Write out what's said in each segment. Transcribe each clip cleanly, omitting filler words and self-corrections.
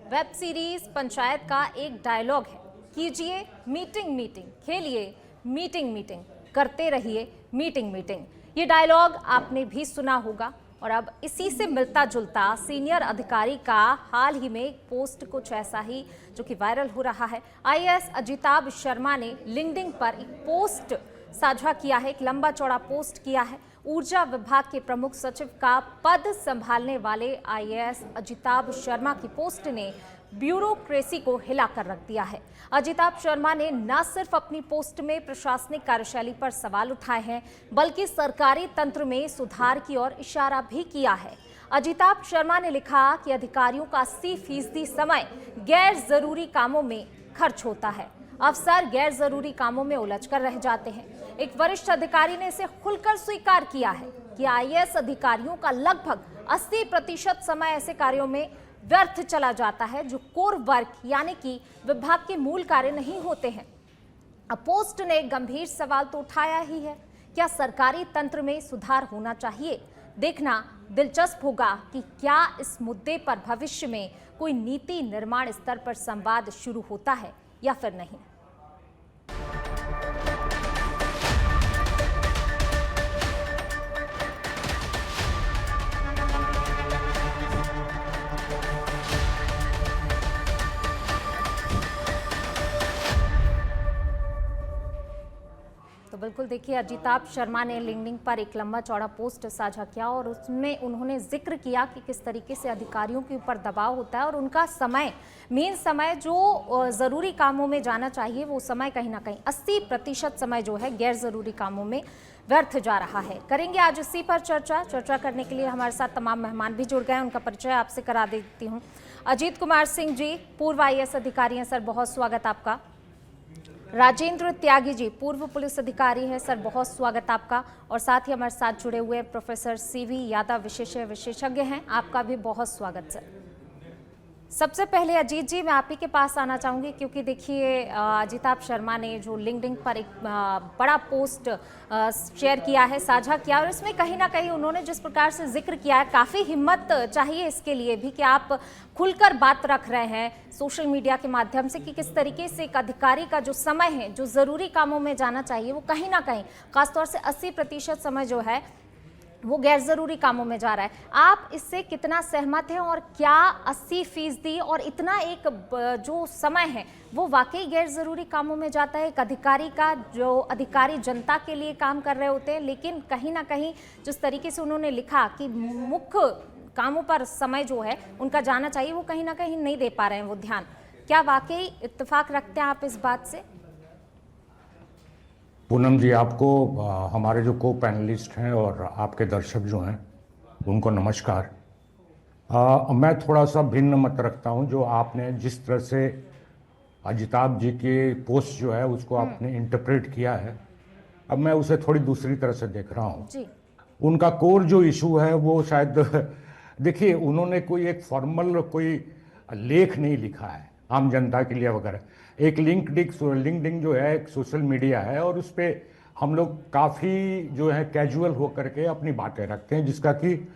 Web series panchayat का एक dialogue है, कीजिए मीटिंग मीटिंग, खेलिए मीटिंग मीटिंग, करते रहिए मीटिंग मीटिंग। ये डायलॉग आपने भी सुना होगा और अब इसी से मिलता जुलता सीनियर अधिकारी का हाल ही में एक पोस्ट कुछ ऐसा ही जो कि वायरल हो रहा है। आईएएस अजिताभ शर्मा ने लिंक्डइन पर एक पोस्ट साझा किया है, एक लंबा चौड़ा पोस्ट किया है। ऊर्जा विभाग के प्रमुख सचिव का पद संभालने वाले आईएएस अजिताभ शर्मा की पोस्ट ने ब्यूरोक्रेसी को हिलाकर रख दिया है। अजिताभ शर्मा ने न सिर्फ अपनी पोस्ट में प्रशासनिक कार्यशैली पर सवाल उठाए हैं, बल्कि सरकारी तंत्र में सुधार की ओर इशारा भी किया है। अजिताभ शर्मा ने लिखा कि अधिकारियों का 80% समय गैर जरूरी कामों में खर्च होता है। अफसर गैर जरूरी कामों में उलझकर रह जाते हैं। एक वरिष्ठ अधिकारी ने इसे खुलकर स्वीकार किया है कि आईएएस अधिकारियों का लगभग 80% समय ऐसे कार्यों में व्यर्थ चला जाता है जो कोर वर्क यानी कि विभाग के मूल कार्य नहीं होते हैं। अब पोस्ट ने एक गंभीर सवाल तो उठाया ही है, क्या सरकारी तंत्र में सुधार होना चाहिए? देखना दिलचस्प होगा कि क्या इस मुद्दे पर भविष्य में कोई नीति निर्माण स्तर पर संवाद शुरू होता है या फिर नहीं। तो बिल्कुल देखिए, अजिताभ शर्मा ने लिंक्डइन पर एक लंबा चौड़ा पोस्ट साझा किया और उसमें उन्होंने जिक्र किया कि किस तरीके से अधिकारियों के ऊपर दबाव होता है और उनका समय, मेन समय जो ज़रूरी कामों में जाना चाहिए वो समय कहीं ना कहीं 80% समय जो है गैर ज़रूरी कामों में व्यर्थ जा रहा है। करेंगे आज इसी पर चर्चा करने के लिए हमारे साथ तमाम मेहमान भी जुड़ गए हैं। उनका परिचय आपसे करा देती हूँ। अजीत कुमार सिंह जी, पूर्व आईएएस अधिकारी हैं, सर बहुत स्वागत आपका। राजेंद्र त्यागी जी, पूर्व पुलिस अधिकारी है, सर बहुत स्वागत आपका। और साथ ही हमारे साथ जुड़े हुए प्रोफेसर सीवी यादव, विशेषज्ञ हैं, आपका भी बहुत स्वागत सर। सबसे पहले अजीत जी, मैं आप ही के पास आना चाहूँगी क्योंकि देखिए अजिताभ शर्मा ने जो लिंक्डइन पर एक बड़ा पोस्ट शेयर किया है, साझा किया, और इसमें कहीं ना कहीं उन्होंने जिस प्रकार से जिक्र किया है, काफ़ी हिम्मत चाहिए इसके लिए भी कि आप खुलकर बात रख रहे हैं सोशल मीडिया के माध्यम से कि किस तरीके से एक अधिकारी का जो समय है, जो ज़रूरी कामों में जाना चाहिए, वो कहीं ना कहीं खासतौर से 80% समय जो है वो गैर जरूरी कामों में जा रहा है। आप इससे कितना सहमत हैं और क्या 80% और इतना एक जो समय है वो वाकई गैर जरूरी कामों में जाता है? एक अधिकारी का, जो अधिकारी जनता के लिए काम कर रहे होते हैं, लेकिन कहीं ना कहीं जिस तरीके से उन्होंने लिखा कि मुख्य कामों पर समय जो है उनका जाना चाहिए, वो कहीं ना कहीं नहीं दे पा रहे हैं वो ध्यान। क्या वाकई इत्तेफाक रखते हैं आप इस बात से? पूनम जी, आपको हमारे जो को पैनलिस्ट हैं और आपके दर्शक जो हैं उनको नमस्कार। मैं थोड़ा सा भिन्न मत रखता हूं। जो आपने जिस तरह से अजिताभ जी की पोस्ट जो है उसको आपने इंटरप्रेट किया है, अब मैं उसे थोड़ी दूसरी तरह से देख रहा हूं। उनका कोर जो इशू है वो शायद देखिए, उन्होंने कोई एक फॉर्मल कोई लेख नहीं लिखा है आम जनता के लिए वगैरह। एक लिंक्डइन जो है एक सोशल मीडिया है और उस पर हम लोग काफ़ी जो है कैजुअल होकर के अपनी बातें रखते हैं, जिसका कि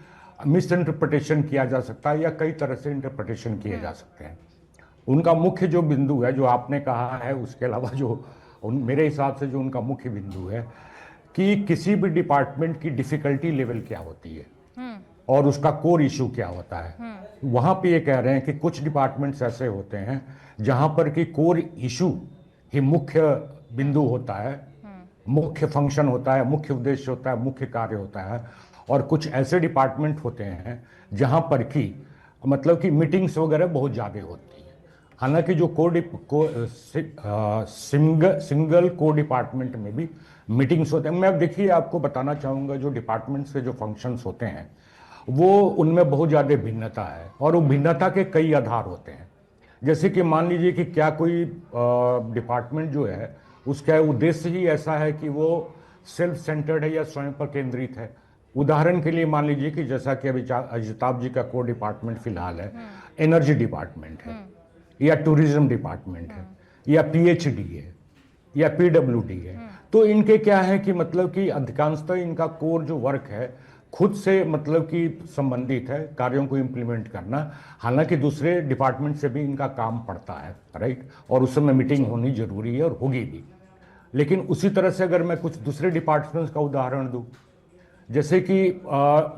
मिस इंटरप्रिटेशन किया जा सकता है या कई तरह से इंटरप्रिटेशन किए जा सकते हैं। उनका मुख्य जो बिंदु है, जो आपने कहा है, उसके अलावा जो मेरे हिसाब से जो उनका मुख्य बिंदु है कि किसी भी डिपार्टमेंट की डिफिकल्टी लेवल क्या होती है और उसका कोर इशू क्या होता है। वहां पे ये कह रहे हैं कि कुछ डिपार्टमेंट्स ऐसे होते हैं जहां पर कि कोर इशू ही मुख्य बिंदु होता है, मुख्य फंक्शन होता है, मुख्य उद्देश्य होता है, मुख्य कार्य होता है। और कुछ ऐसे डिपार्टमेंट होते हैं जहां पर कि मतलब कि मीटिंग्स वगैरह बहुत ज़्यादा होती है। हालांकि जो सिंगल को डिपार्टमेंट में भी मीटिंग्स होते हैं। मैं देखिए आपको बताना चाहूँगा, जो डिपार्टमेंट्स के जो फंक्शंस होते हैं वो उनमें बहुत ज़्यादा भिन्नता है और वो भिन्नता के कई आधार होते हैं। जैसे कि मान लीजिए कि क्या कोई डिपार्टमेंट जो है उसका उद्देश्य ही ऐसा है कि वो सेल्फ सेंटर्ड है या स्वयं पर केंद्रित है। उदाहरण के लिए मान लीजिए कि जैसा कि अभी अजिताभ जी का कोर डिपार्टमेंट फिलहाल है, एनर्जी डिपार्टमेंट है या टूरिज्म डिपार्टमेंट है या पीएचडी है या पीडब्ल्यूडी है। तो इनके क्या है कि मतलब कि अधिकांशतः इनका कोर जो वर्क है खुद से मतलब कि संबंधित है कार्यों को इम्प्लीमेंट करना। हालांकि दूसरे डिपार्टमेंट से भी इनका काम पड़ता है, राइट, और उस समय मीटिंग होनी जरूरी है और होगी भी। लेकिन उसी तरह से अगर मैं कुछ दूसरे डिपार्टमेंट्स का उदाहरण दूं, जैसे कि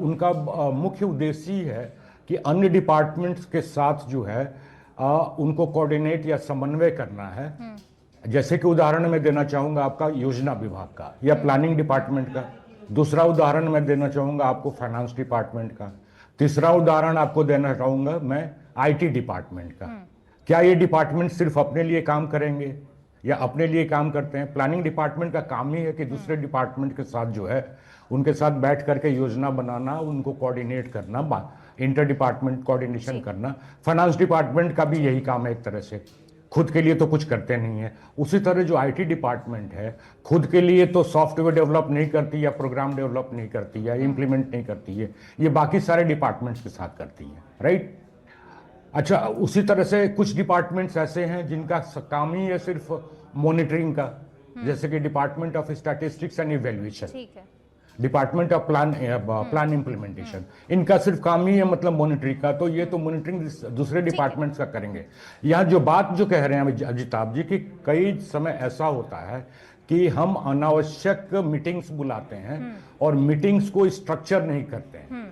उनका मुख्य उद्देश्य ही है कि अन्य डिपार्टमेंट्स के साथ जो है उनको कोऑर्डिनेट या समन्वय करना है। जैसे कि उदाहरण मैं देना चाहूँगा आपका योजना विभाग का या प्लानिंग डिपार्टमेंट का। दूसरा उदाहरण मैं देना चाहूँगा आपको फाइनेंस डिपार्टमेंट का। तीसरा उदाहरण आपको देना चाहूँगा मैं आईटी डिपार्टमेंट का। क्या ये डिपार्टमेंट सिर्फ अपने लिए काम करेंगे या अपने लिए काम करते हैं? प्लानिंग डिपार्टमेंट का काम ही है कि दूसरे डिपार्टमेंट के साथ जो है उनके साथ बैठ करके योजना बनाना, उनको कोऑर्डिनेट करना, इंटर डिपार्टमेंट कोऑर्डिनेशन करना। फाइनेंस डिपार्टमेंट का भी यही काम है एक तरह से, खुद के लिए तो कुछ करते नहीं है। उसी तरह जो आईटी डिपार्टमेंट है खुद के लिए तो सॉफ्टवेयर डेवलप नहीं करती या प्रोग्राम डेवलप नहीं करती या इम्प्लीमेंट नहीं करती है, ये बाकी सारे डिपार्टमेंट्स के साथ करती है, राइट। अच्छा, उसी तरह से कुछ डिपार्टमेंट्स ऐसे हैं जिनका काम ही है सिर्फ मॉनिटरिंग का, जैसे कि department of statistics and evaluation, ठीक है, डिपार्टमेंट ऑफ प्लान इम्प्लीमेंटेशन, इनका सिर्फ काम ही है मतलब मॉनिटरिंग का। तो ये तो मॉनिटरिंग दूसरे डिपार्टमेंट्स का करेंगे। यहाँ जो बात जो कह रहे हैं अजिताभ जी की, कई समय ऐसा होता है कि हम अनावश्यक मीटिंग्स बुलाते हैं और मीटिंग्स को स्ट्रक्चर नहीं करते हैं।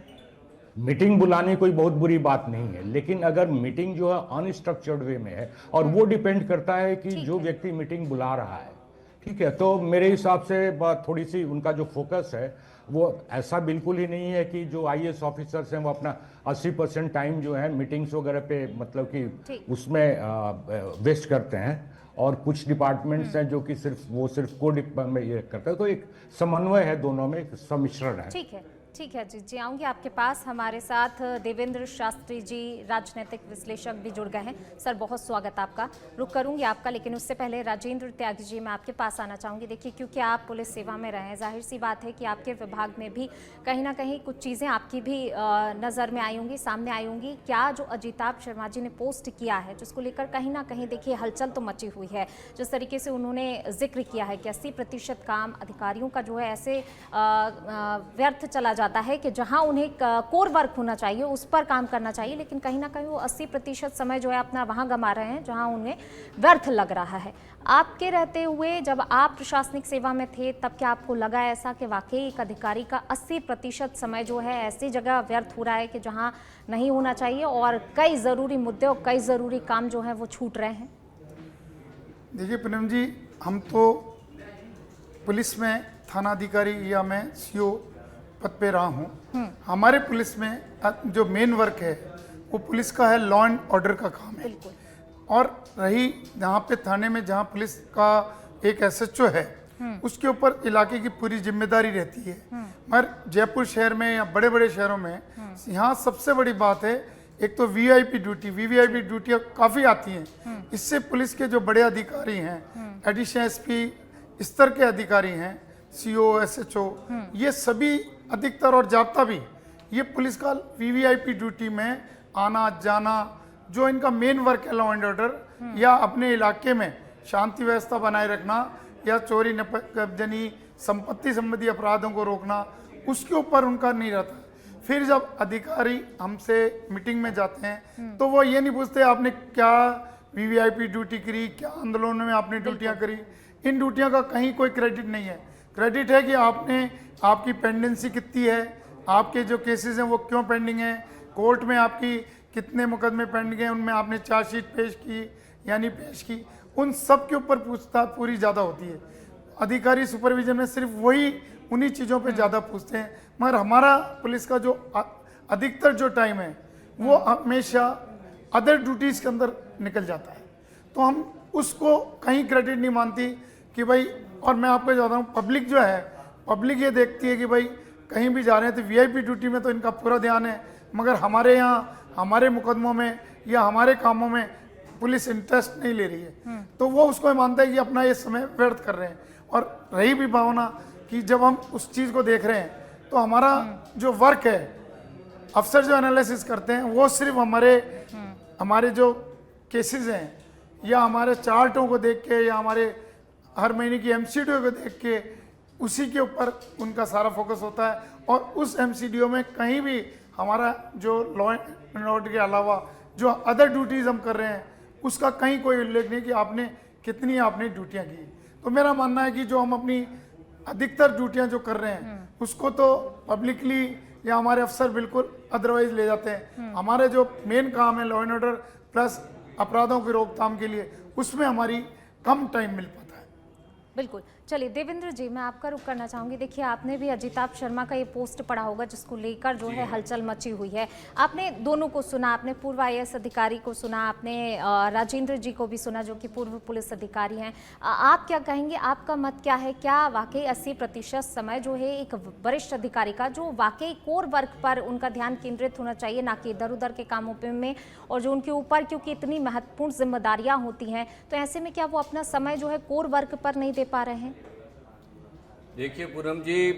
मीटिंग बुलाने कोई बहुत बुरी बात नहीं है, लेकिन अगर मीटिंग जो है अनस्ट्रक्चर्ड वे में है, और वो डिपेंड करता है कि जो व्यक्ति मीटिंग बुला रहा है, ठीक है, तो मेरे हिसाब से थोड़ी सी उनका जो फोकस है वो ऐसा बिल्कुल ही नहीं है कि जो आईएएस ऑफिसर्स हैं वो अपना 80% टाइम जो है मीटिंग्स वगैरह पे मतलब कि उसमें वेस्ट करते हैं, और कुछ डिपार्टमेंट्स हैं जो कि सिर्फ को में ये करते हैं। तो एक समन्वय है, दोनों में एक सम्मिश्रण है। ठीक है जी आऊँगी आपके पास। हमारे साथ देवेंद्र शास्त्री जी, राजनीतिक विश्लेषक भी जुड़ गए हैं। सर, बहुत स्वागत आपका। रुक करूंगी आपका, लेकिन उससे पहले राजेंद्र त्यागी जी, मैं आपके पास आना चाहूँगी। देखिए, क्योंकि आप पुलिस सेवा में रहे हैं, जाहिर सी बात है कि आपके विभाग में भी कहीं ना कहीं कुछ चीज़ें आपकी भी नज़र में आई होंगी, सामने आई होंगी। क्या जो अजिताभ शर्मा जी ने पोस्ट किया है, जिसको लेकर कहीं ना कहीं देखिए हलचल तो मची हुई है, जिस तरीके से उन्होंने जिक्र किया है कि 80% काम अधिकारियों का जो है ऐसे व्यर्थ चला जाता है कि जहां उन्हें कोर वर्क होना चाहिए उस पर काम करना चाहिए, लेकिन कहीं ना कहीं वो 80% समय जो है अपना वहां गंवा रहे हैं जहां उन्हें व्यर्थ लग रहा है। आपके रहते हुए जब आप प्रशासनिक सेवा में थे, तब क्या आपको लगा ऐसा कि वाकई एक अधिकारी का 80% समय जो है ऐसी जगह व्यर्थ हो रहा है कि जहां नहीं होना चाहिए और कई ज़रूरी मुद्दे और कई ज़रूरी काम जो हैं वो छूट रहे हैं? देखिए पूनम जी, हम तो पुलिस में थाना अधिकारी या मैं सीओ पद पे रहा हूँ। हमारे पुलिस में जो मेन वर्क है वो पुलिस का है, लॉ एंड ऑर्डर का काम है। और रही जहाँ पे थाने में जहाँ पुलिस का एक एसएचओ है, उसके ऊपर इलाके की पूरी जिम्मेदारी रहती है। मगर जयपुर शहर में या बड़े बड़े शहरों में यहाँ सबसे बड़ी बात है, एक तो वीवीआईपी वीवीआईपी ड्यूटियाँ काफ़ी आती हैं। इससे पुलिस के जो बड़े अधिकारी हैं, एडिशनल एसपी स्तर के अधिकारी हैं, सीओ, एसएचओ, ये सभी अधिकतर और जाब्ता भी ये पुलिस का वीवीआईपी ड्यूटी में आना जाना, जो इनका मेन वर्क है लॉ एंड ऑर्डर या अपने इलाके में शांति व्यवस्था बनाए रखना या चोरी नपजनी संपत्ति संबंधी अपराधों को रोकना, उसके ऊपर उनका नहीं रहता। फिर जब अधिकारी हमसे मीटिंग में जाते हैं तो वो ये नहीं पूछते आपने क्या वीवीआईपी ड्यूटी करी, क्या आंदोलनों में आपने ड्यूटियाँ करी। इन ड्यूटियों का कहीं कोई क्रेडिट नहीं है। क्रेडिट है कि आपकी पेंडेंसी कितनी है, आपके जो केसेस हैं वो क्यों पेंडिंग हैं, कोर्ट में आपकी कितने मुकदमे पेंडिंग हैं, उनमें आपने चार्जशीट पेश की या नहीं पेश की, उन सब के ऊपर पूछताछ पूरी ज़्यादा होती है। अधिकारी सुपरविजन में सिर्फ वही उन्हीं चीज़ों पे ज़्यादा पूछते हैं। मगर हमारा पुलिस का जो अधिकतर जो टाइम है वो हमेशा अदर ड्यूटीज़ के अंदर निकल जाता है, तो हम उसको कहीं क्रेडिट नहीं मानती कि भाई। और मैं आपको बताता हूँ, पब्लिक जो है, पब्लिक ये देखती है कि भाई कहीं भी जा रहे हैं तो वीआईपी ड्यूटी में तो इनका पूरा ध्यान है, मगर हमारे यहाँ हमारे मुकदमों में या हमारे कामों में पुलिस इंटरेस्ट नहीं ले रही है, तो वो उसको मानता है कि अपना ये समय व्यर्थ कर रहे हैं। और रही भी भावना कि जब हम उस चीज़ को देख रहे हैं तो हमारा जो वर्क है, अफसर जो एनालिसिस करते हैं वो सिर्फ हमारे जो केसेस हैं या हमारे चार्टों को देख के या हमारे हर महीने की एमसीडीओ को देख के उसी के ऊपर उनका सारा फोकस होता है। और उस एमसीडीओ में कहीं भी हमारा जो लॉ एंड ऑर्डर के अलावा जो अदर ड्यूटीज़ हम कर रहे हैं उसका कहीं कोई उल्लेख नहीं कि आपने कितनी आपने ड्यूटियाँ की। तो मेरा मानना है कि जो हम अपनी अधिकतर ड्यूटियाँ जो कर रहे हैं उसको तो पब्लिकली या हमारे अफसर बिल्कुल अदरवाइज ले जाते हैं। हमारे जो मेन काम है लॉ एंड ऑर्डर प्लस अपराधों की रोकथाम के लिए, उसमें हमारी कम टाइम मिल पाता है। बिल्कुल। चलिए देवेंद्र जी, मैं आपका रुख करना चाहूंगी। देखिए, आपने भी अजिताभ शर्मा का ये पोस्ट पढ़ा होगा जिसको लेकर जो है हलचल मची हुई है। आपने दोनों को सुना, आपने पूर्व आईएएस अधिकारी को सुना, आपने राजेंद्र जी को भी सुना जो कि पूर्व पुलिस अधिकारी हैं। आप क्या कहेंगे, आपका मत क्या है? क्या वाकई 80% समय जो है एक वरिष्ठ अधिकारी का जो वाकई कोर वर्क पर उनका ध्यान केंद्रित होना चाहिए, ना कि इधर उधर के कामों में, और जो उनके ऊपर क्योंकि इतनी महत्वपूर्ण जिम्मेदारियां होती हैं, तो ऐसे में क्या वो अपना समय जो है कोर वर्क पर नहीं दे पा रहे हैं? देखिए पूनम जी,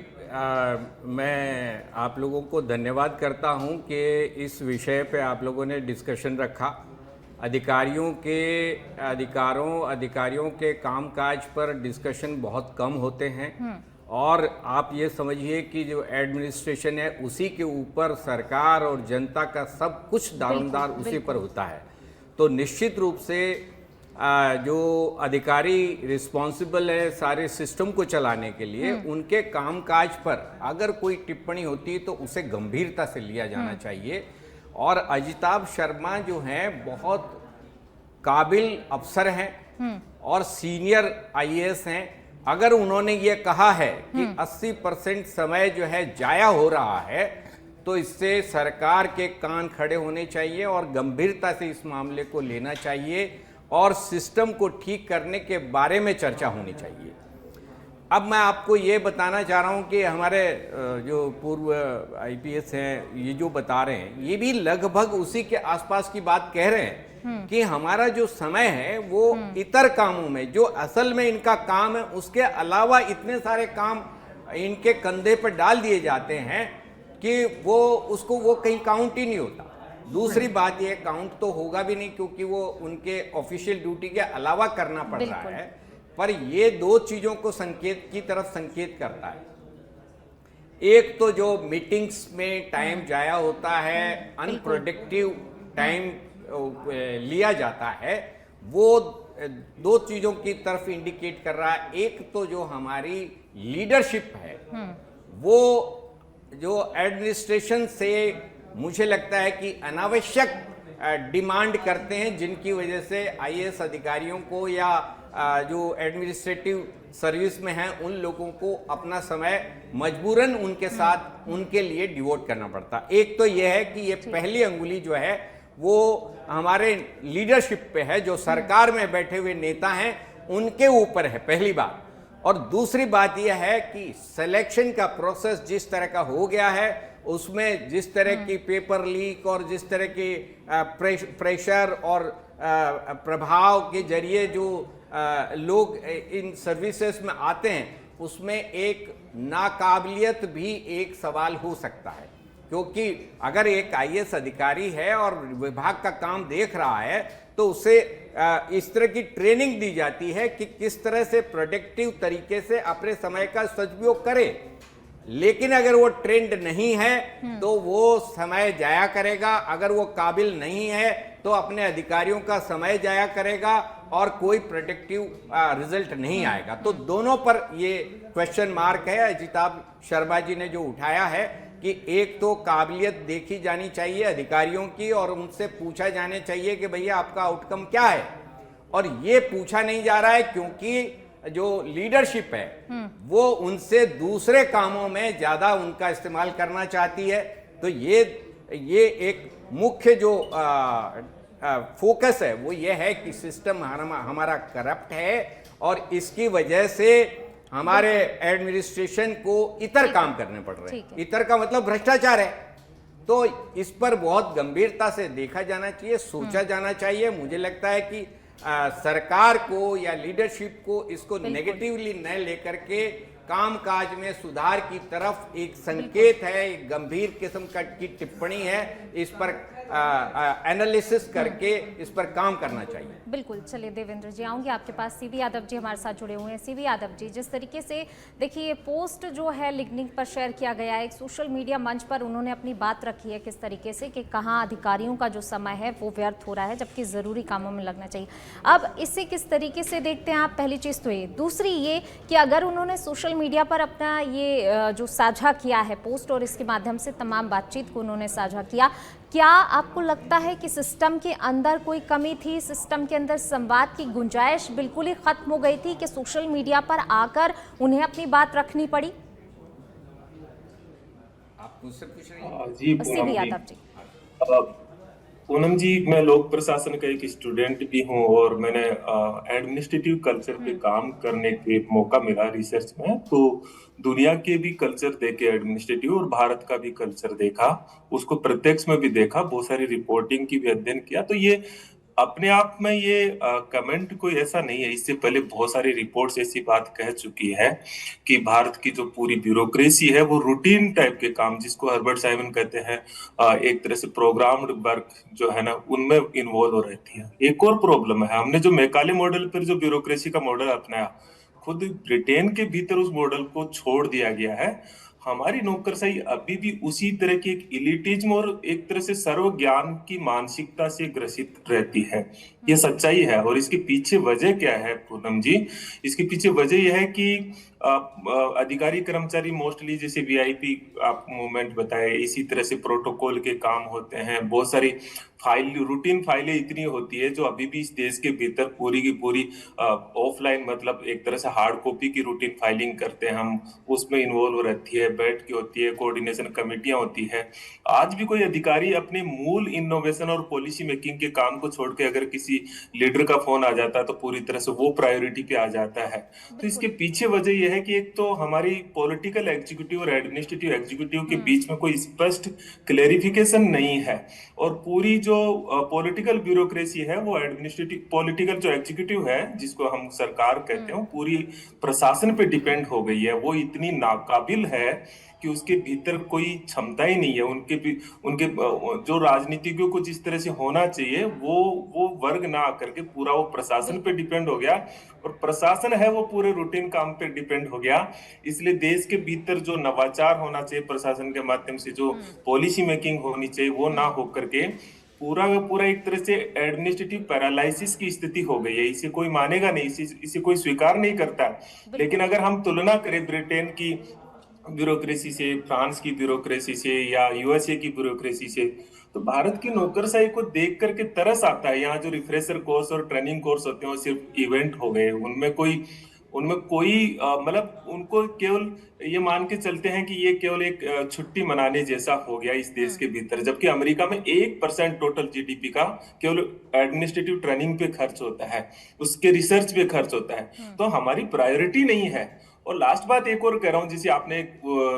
मैं आप लोगों को धन्यवाद करता हूं कि इस विषय पे आप लोगों ने डिस्कशन रखा। अधिकारियों के कामकाज पर डिस्कशन बहुत कम होते हैं और आप ये समझिए कि जो एडमिनिस्ट्रेशन है उसी के ऊपर सरकार और जनता का सब कुछ दारोमदार उसी पर होता है। तो निश्चित रूप से जो अधिकारी रिस्पॉन्सिबल है सारे सिस्टम को चलाने के लिए, उनके कामकाज पर अगर कोई टिप्पणी होती है तो उसे गंभीरता से लिया जाना चाहिए। और अजिताभ शर्मा जो हैं बहुत काबिल अफसर हैं और सीनियर आईएएस हैं। अगर उन्होंने ये कहा है कि 80% समय जो है जाया हो रहा है, तो इससे सरकार के कान खड़े होने चाहिए और गंभीरता से इस मामले को लेना चाहिए और सिस्टम को ठीक करने के बारे में चर्चा होनी चाहिए। अब मैं आपको ये बताना चाह रहा हूँ कि हमारे जो पूर्व आईपीएस हैं ये जो बता रहे हैं, ये भी लगभग उसी के आसपास की बात कह रहे हैं कि हमारा जो समय है वो इतर कामों में, जो असल में इनका काम है उसके अलावा इतने सारे काम इनके कंधे पर डाल दिए जाते हैं कि वो कहीं काउंट ही नहीं होता। दूसरी बात ये, काउंट तो होगा भी नहीं क्योंकि वो उनके ऑफिशियल ड्यूटी के अलावा करना पड़ रहा है, पर ये दो चीजों को संकेत की तरफ संकेत करता है। एक तो जो मीटिंग्स में टाइम जाया होता है, अनप्रोडक्टिव टाइम लिया जाता है, वो दो चीजों की तरफ इंडिकेट कर रहा है। एक तो जो हमारी लीडरशिप है वो जो एडमिनिस्ट्रेशन से मुझे लगता है कि अनावश्यक डिमांड करते हैं, जिनकी वजह से आईएएस अधिकारियों को या जो एडमिनिस्ट्रेटिव सर्विस में हैं उन लोगों को अपना समय मजबूरन उनके साथ उनके लिए डिवोट करना पड़ता। एक तो यह है कि ये पहली अंगुली जो है वो हमारे लीडरशिप पे है, जो सरकार में बैठे हुए नेता हैं उनके ऊपर है, पहली बात। और दूसरी बात यह है कि सिलेक्शन का प्रोसेस जिस तरह का हो गया है, उसमें जिस तरह की पेपर लीक और जिस तरह की प्रेशर और प्रभाव के जरिए जो लोग इन सर्विसेज में आते हैं, उसमें एक नाकाबिलियत भी एक सवाल हो सकता है। क्योंकि अगर एक आईएएस अधिकारी है और विभाग का काम देख रहा है तो उसे इस तरह की ट्रेनिंग दी जाती है कि किस तरह से प्रोडक्टिव तरीके से अपने समय का सदुपयोग करे। लेकिन अगर वो ट्रेंड नहीं है तो वो समय जाया करेगा, अगर वो काबिल नहीं है तो अपने अधिकारियों का समय जाया करेगा और कोई प्रोडक्टिव रिजल्ट नहीं आएगा। तो दोनों पर ये क्वेश्चन मार्क है अजिताभ शर्मा जी ने जो उठाया है कि एक तो काबिलियत देखी जानी चाहिए अधिकारियों की और उनसे पूछा जाने चाहिए कि भैया आपका आउटकम क्या है, और ये पूछा नहीं जा रहा है क्योंकि जो लीडरशिप है वो उनसे दूसरे कामों में ज्यादा उनका इस्तेमाल करना चाहती है। तो ये एक मुख्य जो फोकस है वो ये है कि सिस्टम हमारा करप्ट है और इसकी वजह से हमारे एडमिनिस्ट्रेशन को इतर काम करने पड़ रहे हैं। इतर का मतलब भ्रष्टाचार है। तो इस पर बहुत गंभीरता से देखा जाना चाहिए, सोचा जाना चाहिए। मुझे लगता है कि सरकार को या लीडरशिप को इसको नेगेटिवली न लेकर के कामकाज में सुधार की तरफ एक संकेत है, एक गंभीर किस्म की टिप्पणी है, इस पर एनालिसिस करके इस पर काम करना चाहिए। बिल्कुल। चलिए देवेंद्र जी, आऊंगी आपके पास। सीवी यादव जी हमारे साथ जुड़े हुए हैं। सीवी यादव जी, जिस तरीके से देखिए ये पोस्ट जो है लिंक्डइन पर शेयर किया गया है, एक सोशल मीडिया मंच पर उन्होंने अपनी बात रखी है किस तरीके से कि कहाँ अधिकारियों का जो समय है वो व्यर्थ हो रहा है, जबकि ज़रूरी कामों में लगना चाहिए। अब इसे किस तरीके से देखते हैं आप? पहली चीज़ तो ये। दूसरी ये कि अगर उन्होंने सोशल मीडिया पर अपना ये जो साझा किया है पोस्ट और इसके माध्यम से तमाम बातचीत को उन्होंने साझा किया, क्या आपको लगता है कि सिस्टम के अंदर कोई कमी थी? सिस्टम के अंदर संवाद की गुंजाइश बिल्कुल ही खत्म हो गई थी कि सोशल मीडिया पर आकर उन्हें अपनी बात रखनी पड़ी? आप मुझसे पूछ रही हैं? जी सीवी यादव जी। पूनम जी, मैं लोक प्रशासन का एक स्टूडेंट भी हूँ और मैंने एडमिनिस्ट्रेटिव कल्चर पे काम करने के मौका मिला रिसर्च में। तो दुनिया के भी कल्चर देखे एडमिनिस्ट्रेटिव, और भारत का भी कल्चर देखा, उसको प्रत्यक्ष में भी देखा, बहुत सारी रिपोर्टिंग की भी अध्ययन किया। तो ये अपने आप में ये कमेंट कोई ऐसा नहीं है, इससे पहले बहुत सारी रिपोर्ट्स ऐसी बात कह चुकी है कि भारत की जो पूरी ब्यूरोक्रेसी है वो रूटीन टाइप के काम, जिसको हर्बर्ट साइमन कहते हैं, एक तरह से प्रोग्राम्ड वर्क जो है ना, उनमें इन्वॉल्व हो रहती है। एक और प्रॉब्लम है, हमने जो मैकाले मॉडल पर जो ब्यूरोक्रेसी का मॉडल अपनाया, खुद ब्रिटेन के भीतर उस मॉडल को छोड़ दिया गया है। हमारी नौकरशाही अभी भी उसी तरह की एक इलिटिज्म और एक तरह से सर्व ज्ञान की मानसिकता से ग्रसित रहती है। ये सच्चाई है। और इसके पीछे वजह क्या है पूनम जी? इसके पीछे वजह यह है कि अधिकारी कर्मचारी मोस्टली, जैसे वीआईपी आप मूवमेंट बताए, इसी तरह से प्रोटोकॉल के काम होते हैं, बहुत सारी फाइल, रूटीन फाइलें इतनी होती है जो अभी भी इस देश के भीतर पूरी की पूरी ऑफलाइन, मतलब एक तरह से हार्ड कॉपी की रूटीन फाइलिंग करते हैं हम, उसमें इन्वॉल्व रहती है, बैठ की होती है, कोऑर्डिनेशन कमेटियां होती है। आज भी कोई अधिकारी अपने मूल इनोवेशन और पॉलिसी मेकिंग के काम को छोड़ के अगर किसी लीडर का फोन आ जाता है तो पूरी तरह से वो प्रायोरिटी पे आ जाता है। तो इसके पीछे वजह यह है कि एक तो हमारी पॉलिटिकल एग्जीक्यूटिव और एडमिनिस्ट्रेटिव एग्जीक्यूटिव के बीच में कोई स्पष्ट क्लेरिफिकेशन नहीं है, और पूरी जो पॉलिटिकल ब्यूरोक्रेसी है वो एडमिनिस्ट्रेटिव, पॉलिटिकल जो एग्जीक्यूटिव है जिसको हम सरकार कहते हैं, पूरी प्रशासन पे डिपेंड हो गई है। वो इतनी नाकाबिल है कि उसके भीतर कोई क्षमता ही नहीं है। उनके जो राजनीतिज्ञों को जिस तरह से होना चाहिए वो वर्ग ना आकर के पूरा वो प्रशासन पे डिपेंड हो गया, और प्रशासन है वो पूरे रूटीन काम पे डिपेंड हो गया। इसलिए देश के भीतर जो नवाचार होना चाहिए प्रशासन के माध्यम से, जो पॉलिसी मेकिंग होनी चाहिए, वो ना हो करके पूरा का पूरा एक तरह से एडमिनिस्ट्रेटिव पैरालिसिस की स्थिति हो गई है। इसे कोई मानेगा नहीं, इसे कोई स्वीकार नहीं करता। लेकिन अगर हम तुलना करें ब्रिटेन की ब्यूरोक्रेसी से, फ्रांस की ब्यूरोक्रेसी से, या यूएसए की ब्यूरोक्रेसी से, तो भारत की नौकरशाही को देख करके तरस आता है। यहाँ जो रिफ्रेशर कोर्स और ट्रेनिंग कोर्स होते हैं वो सिर्फ इवेंट हो गए, उनमें कोई मतलब उनको केवल ये मान के चलते हैं कि ये केवल एक छुट्टी मनाने जैसा हो गया इस देश के भीतर। जबकि अमेरिका में 1% टोटल जीडीपी का केवल एडमिनिस्ट्रेटिव ट्रेनिंग पे खर्च होता है, उसके रिसर्च पे खर्च होता है। तो हमारी प्रायोरिटी नहीं है। और लास्ट बात एक और कह रहा हूँ, जिसे आपने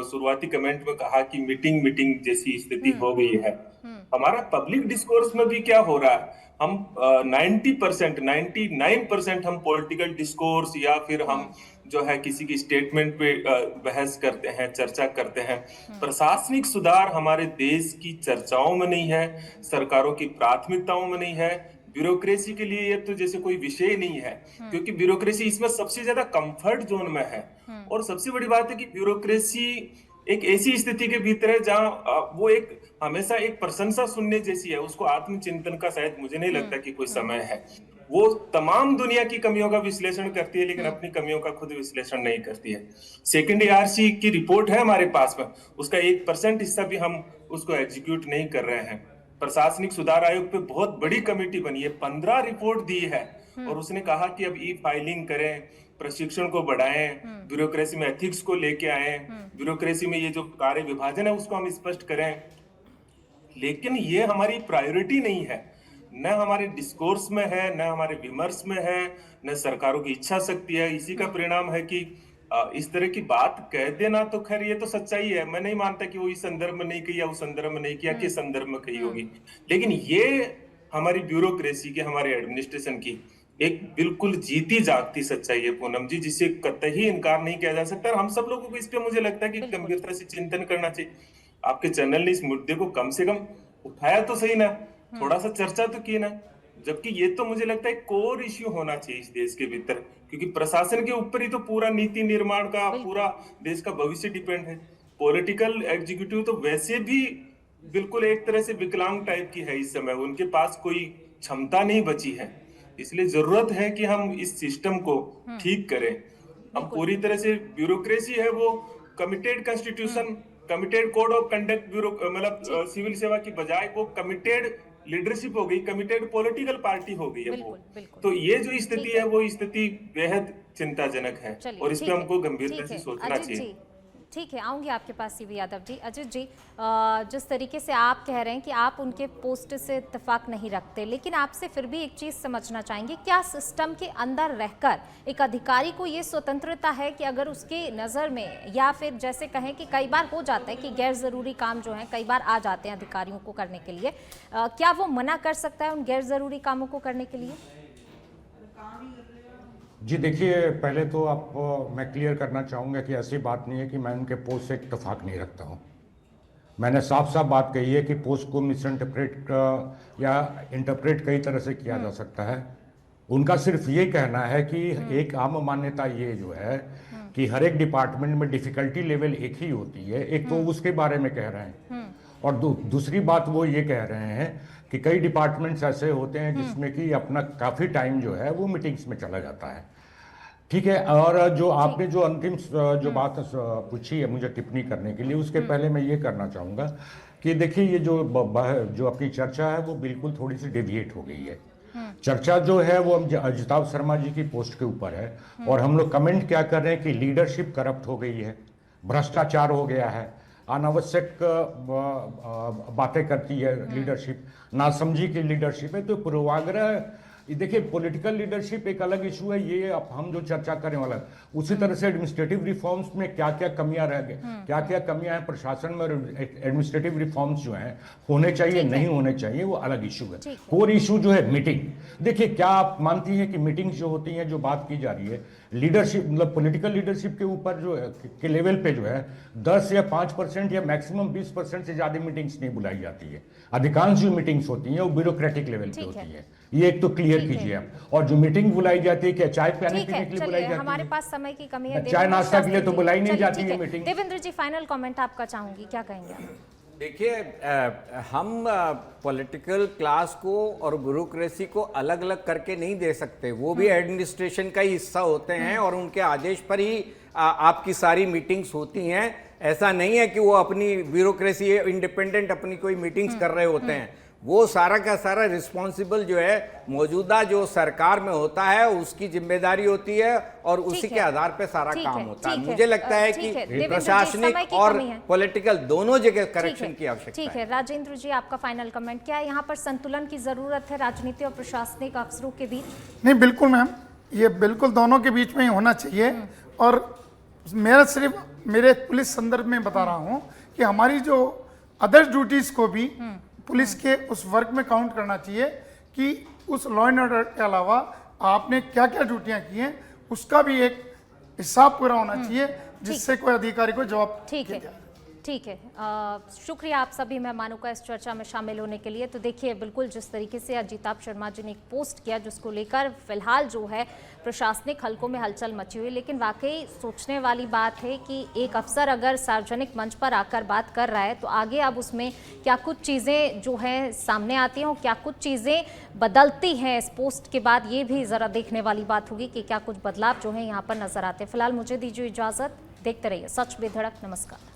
शुरुआती कमेंट में कहा कि मीटिंग जैसी स्थिति हो गई है, हमारा पब्लिक डिस्कोर्स में भी क्या हो रहा है, हम 90%, 99% हम पॉलिटिकल डिस्कोर्स या फिर हम जो है किसी की स्टेटमेंट पे बहस करते हैं, चर्चा करते हैं। प्रशासनिक सुधार हमारे देश की चर्चाओं में नहीं है, सरकारों की प्राथमिकताओं में नहीं है। ब्यूरोक्रेसी के लिए ये तो जैसे कोई विषय नहीं है, क्योंकि ब्यूरोक्रेसी इसमें सबसे ज्यादा कंफर्ट जोन में है। और सबसे बड़ी बात है कि ब्यूरोक्रेसी एक ऐसी स्थिति के भीतर है जहां वो एक हमेशा एक प्रशंसा सुनने जैसी है, उसको आत्मचिंतन का शायद मुझे नहीं लगता कि कोई समय है। वो तमाम दुनिया की कमियों का विश्लेषण करती है, लेकिन अपनी कमियों का खुद विश्लेषण नहीं करती है। सेकेंड ARC की रिपोर्ट है हमारे पास में, उसका 1% हिस्सा भी हम उसको एग्जीक्यूट नहीं कर रहे हैं। प्रशासनिक सुधार आयोग पे बहुत बड़ी कमेटी बनी है, 15 रिपोर्ट दी है, और उसने कहा कि अब फाइलिंग करें, प्रशिक्षण को बढ़ाएं, ब्यूरोक्रेसी में एथिक्स को लेके आए, ब्यूरोक्रेसी में ये जो कार्य विभाजन है उसको हम स्पष्ट करें। लेकिन ये हमारी प्रायोरिटी नहीं है, न हमारे डिस्कोर्स में है, न हमारे विमर्श में है, न सरकारों की इच्छा शक्ति है। इसी का परिणाम है कि इस तरह की बात कह देना, तो खैर ये तो सच्चाई है। मैं नहीं मानता कि वो इस संदर्भ में नहीं कही या उस संदर्भ में नहीं किया, किस संदर्भ में कही होगी। लेकिन ये हमारी ब्यूरोक्रेसी की, हमारे एडमिनिस्ट्रेशन की एक बिल्कुल जीती जागती सच्चाई है पूनम जी, जिसे कतई इनकार नहीं किया जा सकता। और हम सब लोगों को इस पे मुझे लगता है कि गंभीरता से चिंतन करना चाहिए। आपके चैनल ने इस मुद्दे को कम से कम उठाया तो सही ना, थोड़ा सा चर्चा तो की ना, जबकि ये तो मुझे लगता है कोर इश्यू होना चाहिए इस देश के भीतर, क्योंकि प्रशासन के ऊपर ही तो पूरा नीति निर्माण का, पूरा देश का भविष्य डिपेंड है। पॉलिटिकल एग्जीक्यूटिव तो वैसे भी बिल्कुल एक तरह से विकलांग टाइप की है इस समय, उनके पास कोई क्षमता नहीं बची है। इसलिए जरूरत है कि हम इस सिस्टम को ठीक करें। हम पूरी तरह से ब्यूरोक्रेसी है वो committed constitution, committed code of conduct bureau, मतलब सिविल सेवा की बजाय वो कमिटेड लीडरशिप हो गई, कमिटेड पॉलिटिकल पार्टी हो गई है वो। तो ये जो स्थिति है वो स्थिति बेहद चिंताजनक है और इस पे हमको गंभीरता से सोचना चाहिए। ठीक है, आऊंगी आपके पास सीवी यादव जी। अजित जी, जिस तरीके से आप कह रहे हैं कि आप उनके पोस्ट से इत्तेफाक नहीं रखते, लेकिन आपसे फिर भी एक चीज़ समझना चाहेंगे, क्या सिस्टम के अंदर रहकर एक अधिकारी को ये स्वतंत्रता है कि अगर उसकी नज़र में, या फिर जैसे कहें कि कई बार हो जाता है कि गैर ज़रूरी काम जो हैं कई बार आ जाते हैं अधिकारियों को करने के लिए, क्या वो मना कर सकता है उन गैर ज़रूरी कामों को करने के लिए? जी देखिए, पहले तो मैं क्लियर करना चाहूँगा कि ऐसी बात नहीं है कि मैं उनके पोस्ट से इत्तेफाक नहीं रखता हूँ। मैंने साफ साफ बात कही है कि पोस्ट को मिस इंटरप्रेट या इंटरप्रेट कई तरह से किया जा सकता है। उनका सिर्फ ये कहना है कि एक आम मान्यता ये जो है कि हर एक डिपार्टमेंट में डिफिकल्टी लेवल एक ही होती है, एक तो उसके बारे में कह रहे हैं, और दूसरी बात वो ये कह रहे हैं कि कई डिपार्टमेंट्स ऐसे होते हैं जिसमें कि अपना काफ़ी टाइम जो है वो मीटिंग्स में चला जाता है। ठीक है, और जो आपने जो अंतिम जो बात पूछी है मुझे टिप्पणी करने के लिए, उसके पहले मैं ये करना चाहूँगा कि देखिए ये जो अपनी चर्चा है वो बिल्कुल थोड़ी सी डेविएट हो गई है। चर्चा जो है वो अजिताभ शर्मा जी की पोस्ट के ऊपर है, और हम लोग कमेंट क्या कर रहे हैं कि लीडरशिप करप्ट हो गई है, भ्रष्टाचार हो गया है, अनावश्यक बातें करती है लीडरशिप, नासमझी की लीडरशिप है। तो पूर्वाग्रह, देखिए पॉलिटिकल लीडरशिप एक अलग इशू है, ये अब हम जो चर्चा करने वाला है, उसी तरह से एडमिनिस्ट्रेटिव रिफॉर्म्स में क्या क्या कमियां रह गई, क्या क्या कमियां हैं प्रशासन में, एडमिनिस्ट्रेटिव रिफॉर्म्स जो हैं होने चाहिए नहीं होने चाहिए, वो अलग इशू है। कोर इशू जो है मीटिंग, देखिए क्या आप मानती हैं कि मीटिंग्स जो होती हैं, जो बात की जा रही है लीडरशिप, मतलब पॉलिटिकल लीडरशिप के ऊपर जो के लेवल पे जो है 10 या 5% या मैक्सिमम 20% से ज़्यादा मीटिंग्स नहीं बुलाई जाती है। अधिकांश जो मीटिंग्स होती हैं वो ब्यूरोक्रेटिक लेवल पे होती है, ये एक तो क्लियर कीजिए आप। और जो मीटिंग बुलाई जाती है, क्या चाय पीने के लिए बुलाई जाती है? हमारे पास समय की कमी है, चाय नाश्ता के लिए तो बुलाई नहीं जाती है मीटिंग। देवेंद्र जी, फाइनल कमेंट आपका चाहूंगी, क्या कहेंगे आप? देखिए, हम पॉलिटिकल क्लास को और ब्यूरोक्रेसी को अलग अलग करके नहीं दे सकते, वो भी एडमिनिस्ट्रेशन का ही हिस्सा होते हैं और उनके आदेश पर ही आपकी सारी मीटिंग्स होती हैं। ऐसा नहीं है कि वो अपनी ब्यूरोक्रेसी इंडिपेंडेंट अपनी कोई मीटिंग्स कर रहे होते हैं, वो सारा का सारा रिस्पॉन्सिबल जो है मौजूदा जो सरकार में होता है उसकी जिम्मेदारी होती है, और उसी के आधार पे सारा काम होता है। मुझे लगता है कि प्रशासनिक और पॉलिटिकल दोनों जगह करेक्शन की आवश्यकता है। ठीक है, राजेंद्र जी आपका फाइनल कमेंट क्या है? यहाँ पर संतुलन की जरूरत है राजनीति और प्रशासनिक अफसरों के बीच? नहीं, बिल्कुल मैम, ये बिल्कुल दोनों के बीच में ही होना चाहिए। और मेरा सिर्फ मेरे पुलिस संदर्भ में बता रहा हूँ कि हमारी जो अदर ड्यूटीज को भी पुलिस के उस वर्क में काउंट करना चाहिए कि उस लॉ एंड ऑर्डर के अलावा आपने क्या क्या ड्यूटियां की हैं, उसका भी एक हिसाब पूरा होना चाहिए, जिससे कोई अधिकारी को जवाब दिया जाए। ठीक है, शुक्रिया आप सभी मेहमानों का इस चर्चा में शामिल होने के लिए। तो देखिए, बिल्कुल जिस तरीके से अजिताभ शर्मा जी ने एक पोस्ट किया जिसको लेकर फिलहाल जो है प्रशासनिक हलकों में हलचल मची हुई, लेकिन वाकई सोचने वाली बात है कि एक अफसर अगर सार्वजनिक मंच पर आकर बात कर रहा है तो आगे अब उसमें क्या कुछ चीज़ें जो हैं सामने आती हैं और क्या कुछ चीज़ें बदलती हैं इस पोस्ट के बाद, ये भी ज़रा देखने वाली बात होगी कि क्या कुछ बदलाव जो है यहाँ पर नजर आते हैं। फिलहाल मुझे दीजिए इजाज़त, देखते रहिए सच बेधड़क। नमस्कार।